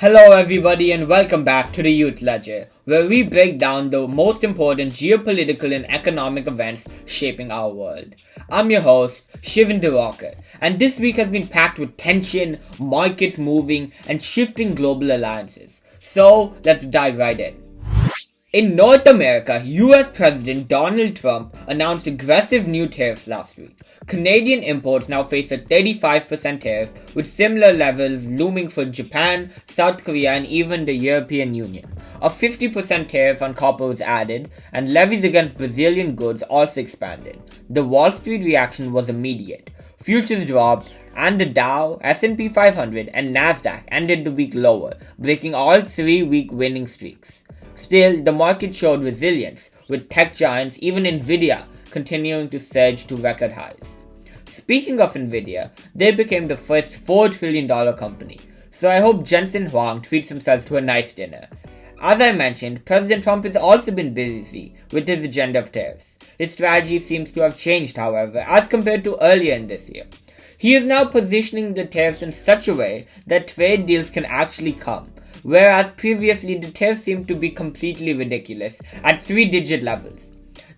Hello everybody and welcome back to the Youth Ledger, where we break down the most important geopolitical and economic events shaping our world. I'm your host, Shivan Diwakar, and this week has been packed with tension, markets moving, and shifting global alliances. So, let's dive right in. In North America, US President Donald Trump announced aggressive new tariffs last week. Canadian imports now face a 35% tariff, with similar levels looming for Japan, South Korea, and even the European Union. A 50% tariff on copper was added, and levies against Brazilian goods also expanded. The Wall Street reaction was immediate. Futures dropped, and the Dow, S&P 500, and Nasdaq ended the week lower, breaking all 3-week winning streaks. Still, the market showed resilience, with tech giants, even Nvidia, continuing to surge to record highs. Speaking of Nvidia, they became the first $4 trillion company, so I hope Jensen Huang treats himself to a nice dinner. As I mentioned, President Trump has also been busy with his agenda of tariffs. His strategy seems to have changed, however, as compared to earlier in this year. He is now positioning the tariffs in such a way that trade deals can actually come, whereas previously the tariffs seemed to be completely ridiculous at 3-digit levels.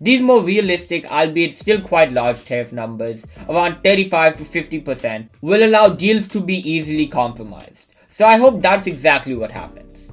These more realistic, albeit still quite large tariff numbers, around 35 to 50%, will allow deals to be easily compromised. So I hope that's exactly what happens.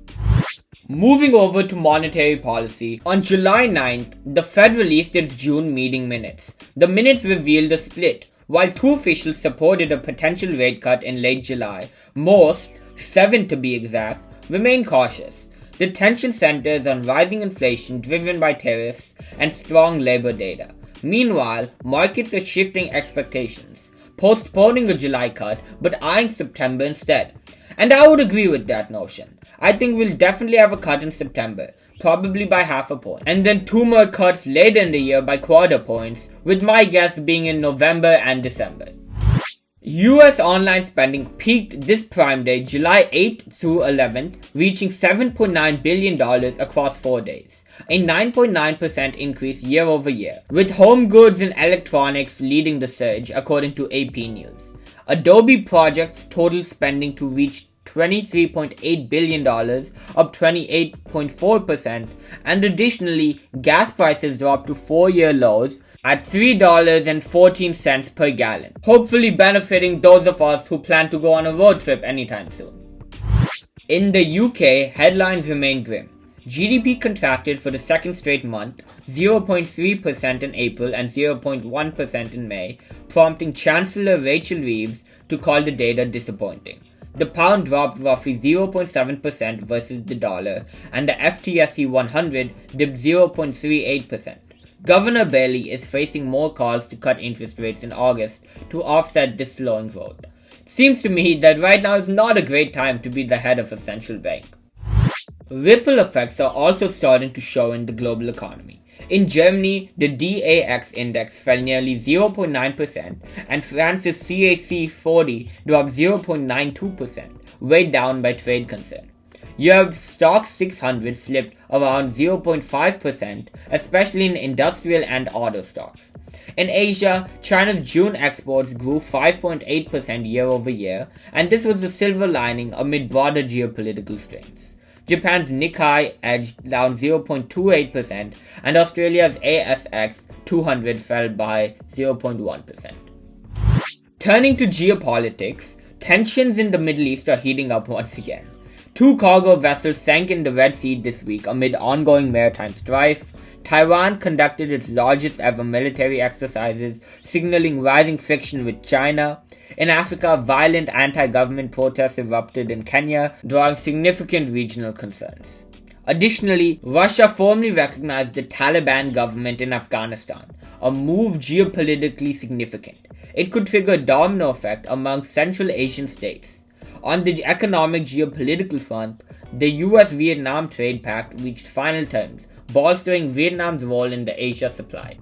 Moving over to monetary policy, on July 9th, the Fed released its June meeting minutes. The minutes revealed a split. While 2 officials supported a potential rate cut in late July, most, 7 to be exact, remain cautious. The tension centers on rising inflation driven by tariffs and strong labor data. Meanwhile, markets are shifting expectations, postponing a July cut but eyeing September instead. And I would agree with that notion. I think we'll definitely have a cut in September, probably by half a point, and then 2 more cuts later in the year by quarter points, with my guess being in November and December. US online spending peaked this Prime Day, July 8th through 11th, reaching $7.9 billion across 4 days, a 9.9% increase year over year, with home goods and electronics leading the surge, according to AP News. Adobe projects total spending to reach $23.8 billion, up 28.4%, and additionally, gas prices dropped to 4-year lows at $3.14 per gallon, hopefully benefiting those of us who plan to go on a road trip anytime soon. In the UK, headlines remain grim. GDP contracted for the second straight month, 0.3% in April and 0.1% in May, prompting Chancellor Rachel Reeves to call the data disappointing. The pound dropped roughly 0.7% versus the dollar, and the FTSE 100 dipped 0.38%. Governor Bailey is facing more calls to cut interest rates in August to offset this slowing growth. Seems to me that right now is not a great time to be the head of a central bank. Ripple effects are also starting to show in the global economy. In Germany, the DAX index fell nearly 0.9%, and France's CAC 40 dropped 0.92%, weighed down by trade concern. Europe's Stoxx 600 slipped around 0.5%, especially in industrial and auto stocks. In Asia, China's June exports grew 5.8% year over year, and this was the silver lining amid broader geopolitical strains. Japan's Nikkei edged down 0.28%, and Australia's ASX 200 fell by 0.1%. Turning to geopolitics, tensions in the Middle East are heating up once again. 2 cargo vessels sank in the Red Sea this week amid ongoing maritime strife. Taiwan conducted its largest ever military exercises, signaling rising friction with China. In Africa, violent anti-government protests erupted in Kenya, drawing significant regional concerns. Additionally, Russia formally recognized the Taliban government in Afghanistan, a move geopolitically significant. It could trigger a domino effect among Central Asian states. On the economic geopolitical front, the US-Vietnam trade pact reached final terms, bolstering Vietnam's role in the Asia supply.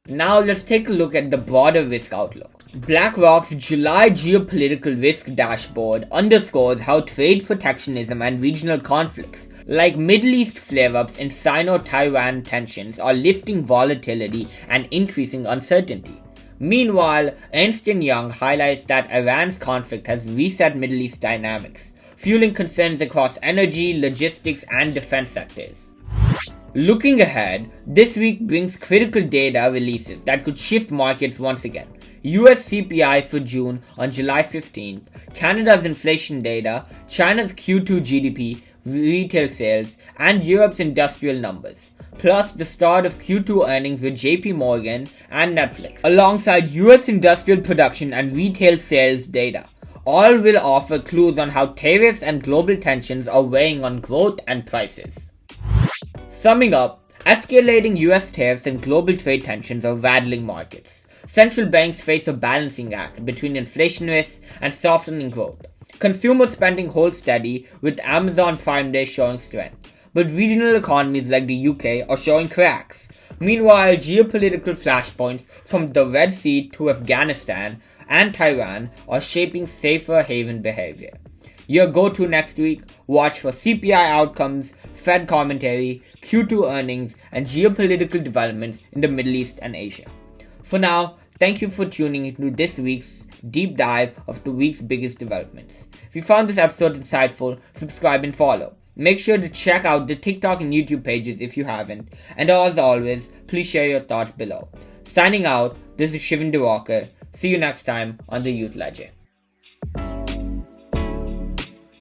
Now let's take a look at the broader risk outlook. BlackRock's July geopolitical risk dashboard underscores how trade protectionism and regional conflicts, like Middle East flare-ups and Sino-Taiwan tensions, are lifting volatility and increasing uncertainty. Meanwhile, Ernst & Young highlights that Iran's conflict has reset Middle East dynamics, fueling concerns across energy, logistics, and defense sectors. Looking ahead, this week brings critical data releases that could shift markets once again. US CPI for June on July 15th, Canada's inflation data, China's Q2 GDP, retail sales, and Europe's industrial numbers. Plus the start of Q2 earnings with JP Morgan and Netflix, alongside US industrial production and retail sales data. All will offer clues on how tariffs and global tensions are weighing on growth and prices. Summing up, escalating US tariffs and global trade tensions are rattling markets. Central banks face a balancing act between inflation risks and softening growth. Consumer spending holds steady, with Amazon Prime Day showing strength, but regional economies like the UK are showing cracks. Meanwhile, geopolitical flashpoints from the Red Sea to Afghanistan and Taiwan are shaping safer haven behavior. Your go-to next week: watch for CPI outcomes, Fed commentary, Q2 earnings, and geopolitical developments in the Middle East and Asia. For now, thank you for tuning into this week's deep dive of the week's biggest developments. If you found this episode insightful, subscribe and follow. Make sure to check out the TikTok and YouTube pages if you haven't. And as always, please share your thoughts below. Signing out, this is Shivin Diwakar. See you next time on the Youth Ledger.